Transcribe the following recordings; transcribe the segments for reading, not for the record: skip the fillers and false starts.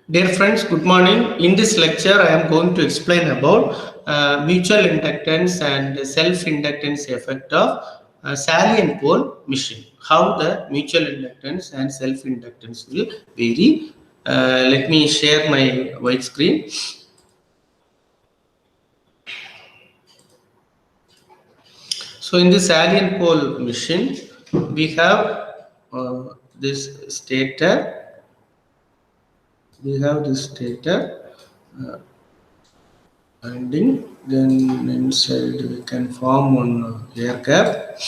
Dear friends, good morning. In this lecture, I am going to explain about mutual inductance and self-inductance effect of salient pole machine. How the mutual inductance and self-inductance will vary. Let me share my white screen. So in the salient pole machine, we have this stator. We have this stator. Winding, then inside we can form one air gap.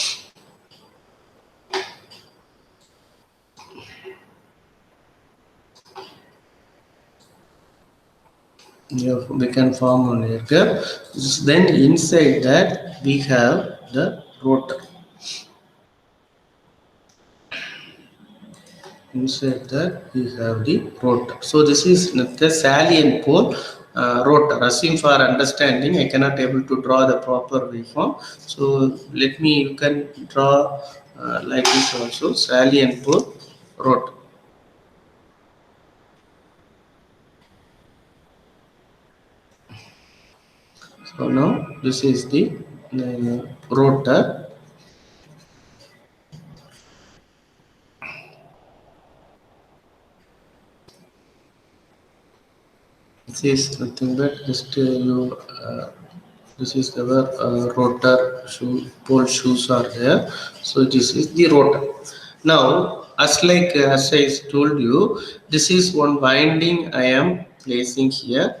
Yeah, we can form one air gap. Then inside that we have the rotor. Inside that we have the rotor. So this is the salient pole rotor. Assume for understanding, I cannot able to draw the proper waveform. So let me, you can draw like this also, salient pole rotor. So now this is the rotor. This is nothing but just this is our rotor pole shoes are there. So this is the rotor. Now, as I told you, this is one winding I am placing here.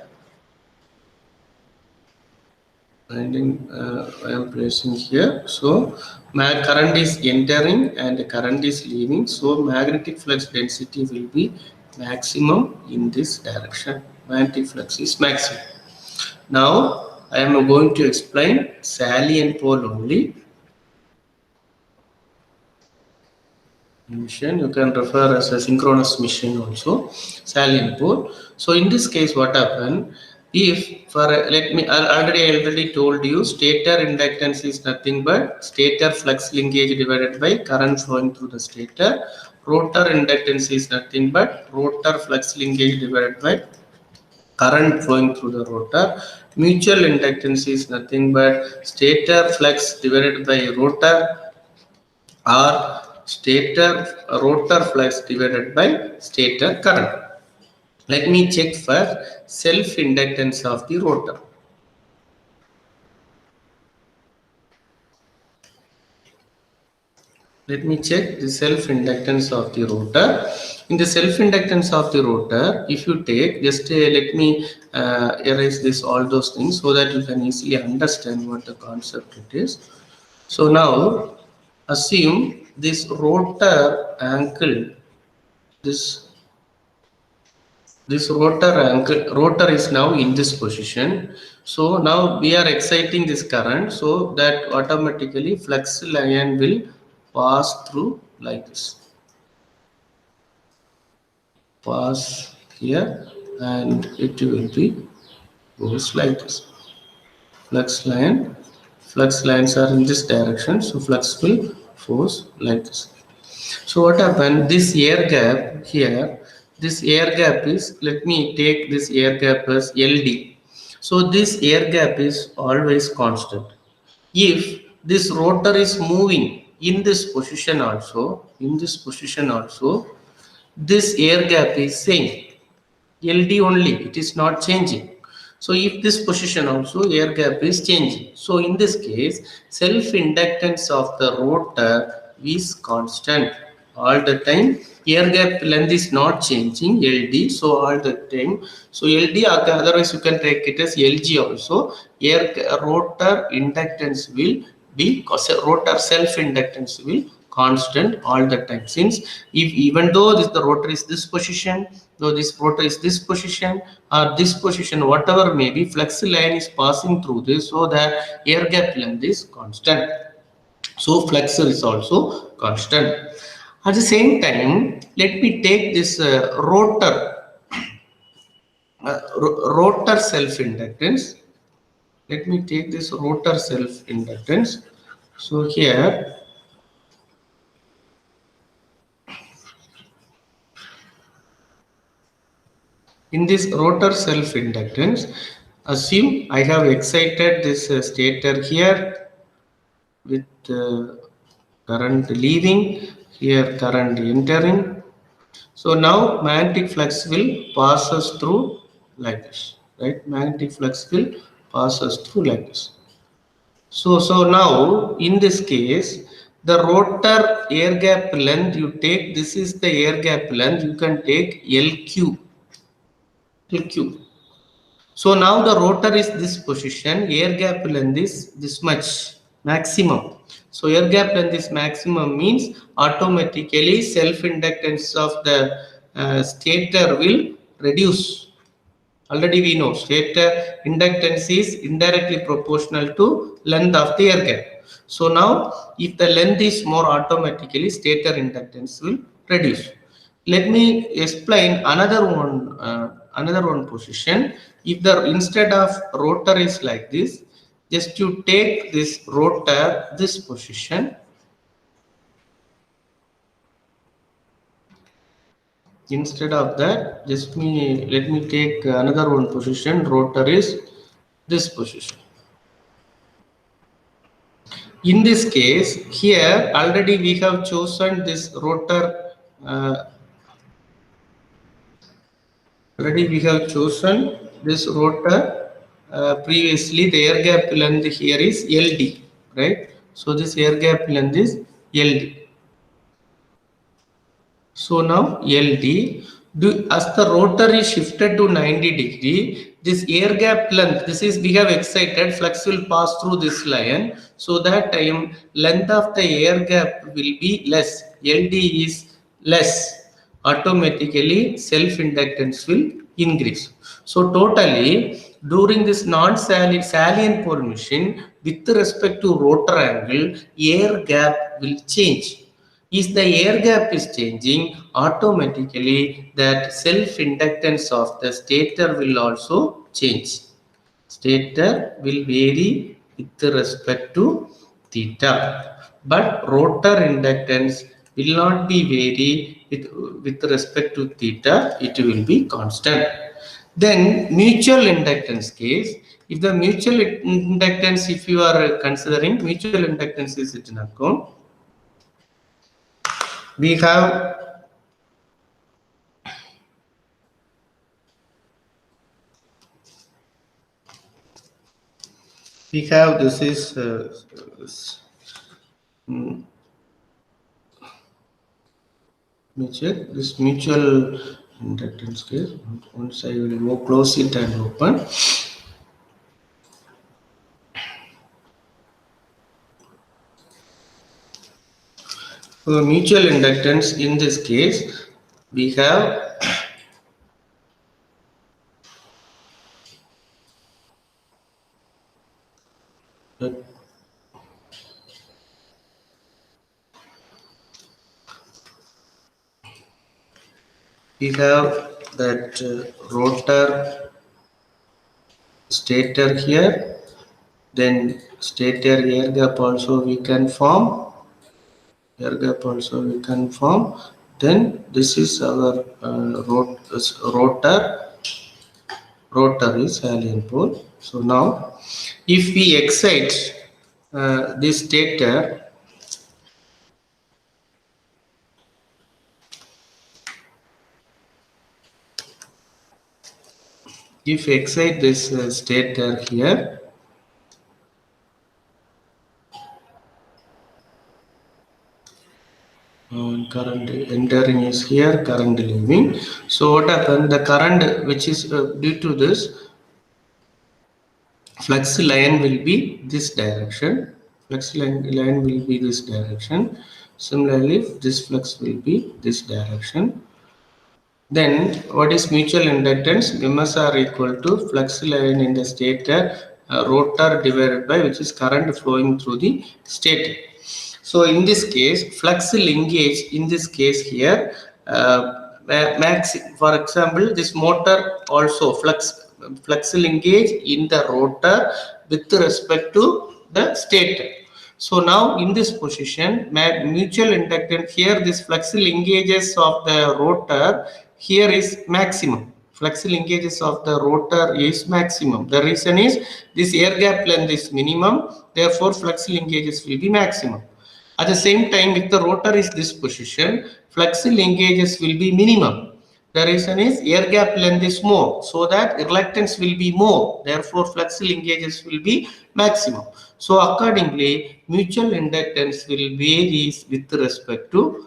Winding I am placing here. So current is entering and current is leaving. So magnetic flux density will be maximum in this direction. Magnetic flux is maximum. Now I am going to explain salient pole only. Mission you can refer as a synchronous mission also, salient pole. So in this case, what happen? If for let me I already told you, stator inductance is nothing but stator flux linkage divided by current flowing through the stator. Rotor inductance is nothing but rotor flux linkage divided by current flowing through the rotor. Mutual inductance is nothing but stator flux divided by rotor or stator rotor flux divided by stator current. Let me check for self-inductance of the rotor. Let me check the self-inductance of the rotor. In the self-inductance of the rotor, if you take, just let me erase this all those things so that you can easily understand what the concept it is. So now, assume this rotor ankle, this rotor is now in this position. So now we are exciting this current, so that automatically flux line will pass through like this, pass here, and it will be goes like this. Flux lines are in this direction, so flux will force like this. So what happened? This air gap here, this air gap is, let me take this air gap as LD. So this air gap is always constant. If this rotor is moving in this position also, this air gap is same. LD only, it is not changing. So if this position also air gap is changing. So in this case, self-inductance of the rotor is constant all the time. Air gap length is not changing, LD. So all the time. So LD, otherwise you can take it as LG also. Rotor inductance will be, rotor self-inductance will constant all the time. Since if even though the rotor is this position, though this rotor is this position or this position, whatever may be, flux line is passing through this, so that air gap length is constant. So flux is also constant. At the same time, let me take this rotor self-inductance. Let me take this rotor self-inductance. So here, In this rotor self-inductance, assume I have excited this stator here with current leaving, here current entering. So now magnetic flux will pass us through like this, right? Magnetic flux will pass us through like this. So now in this case, the rotor air gap length you take, this is the air gap length, you can take LQ. LQ. So now the rotor is this position, air gap length is this much maximum. So air gap length is maximum means automatically self-inductance of the stator will reduce. Already we know stator inductance is indirectly proportional to length of the air gap. So now if the length is more, automatically stator inductance will reduce. Let me explain another one position. If the instead of rotor is like this, just you take this rotor this position. Instead of that, let me take another one position. Rotor is this position. In this case, here already we have chosen this rotor. Already we have chosen this rotor. Previously, the air gap length here is LD, right? So this air gap length is LD. So now LD, as the rotor is shifted to 90 degree, this air gap length, this is we have excited, flux will pass through this line. So that time length of the air gap will be less. LD is less. Automatically self-inductance will increase. So totally during this non-salient pole machine, with respect to rotor angle, air gap will change. Is the air gap is changing, automatically that self-inductance of the stator will also change. Stator will vary with respect to theta, but rotor inductance will not be vary with respect to theta, it will be constant. Then mutual inductance case, if the mutual inductance, if you are considering mutual inductance is it in account, we have this is mutual inductance case. Once I will go close it and open. For mutual inductance, in this case, we have that rotor stator here, then stator air gap also we can form. Air gap also we can form. Then this is our rotor is salient pole. So now if we excite this stator, if excite this stator here, current entering is here, current leaving. So what happened? The current which is due to this flux line will be this direction. Flux line will be this direction. Similarly, this flux will be this direction. Then what is mutual inductance? MS are equal to flux line in the stator rotor divided by which is current flowing through the stator. So in this case, flux linkage in this case here, for example, this motor also flux linkage in the rotor with respect to the stator. So now in this position, mutual inductance here, this flux linkages of the rotor here is maximum. flux linkages of the rotor is maximum. The reason is this air gap length is minimum, therefore flux linkages will be maximum. At the same time, if the rotor is this position, flux linkages will be minimum. The reason is air gap length is more, so that reluctance will be more. Therefore, flux linkages will be maximum. So accordingly, mutual inductance will varies with respect to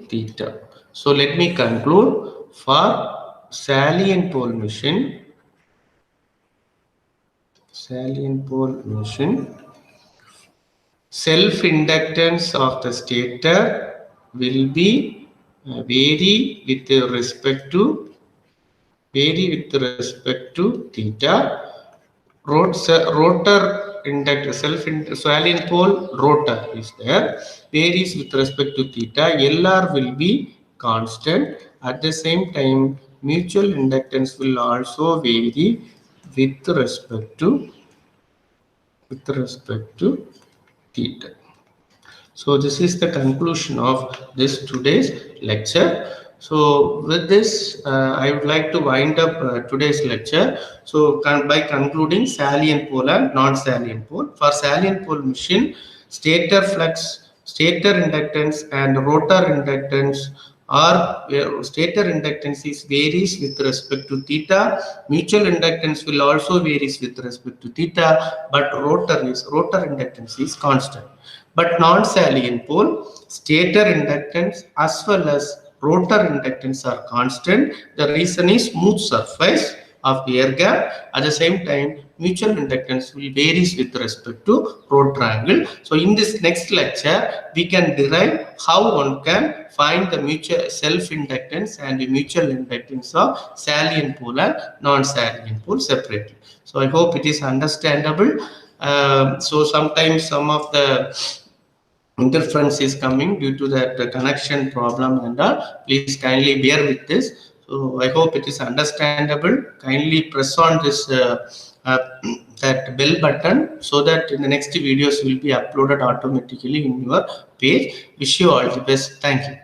theta. So let me conclude. For salient pole machine, self-inductance of the stator will be vary with respect to theta. Rotor inductor salient pole rotor is there, varies with respect to theta. LR will be constant. At the same time, mutual inductance will also vary with respect to theta. So this is the conclusion of this today's lecture. So with this, I would like to wind up today's lecture. So by concluding salient pole and non-salient pole. For salient pole machine, stator flux, stator inductance and rotor inductance or stator inductance is varies with respect to theta. Mutual inductance will also varies with respect to theta, but rotor inductance is constant. But non-salient pole, stator inductance as well as rotor inductance are constant. The reason is smooth surface of the air gap. At the same time, mutual inductance will varies with respect to rotor angle. So in this next lecture, we can derive how one can find the mutual self-inductance and the mutual inductance of salient pole and non-salient pole separately. So I hope it is understandable. So sometimes some of the interference is coming due to that connection problem, and please kindly bear with this. So I hope it is understandable. Kindly press on this that bell button so that in the next videos will be uploaded automatically in your page. Wish you all the best. Thank you.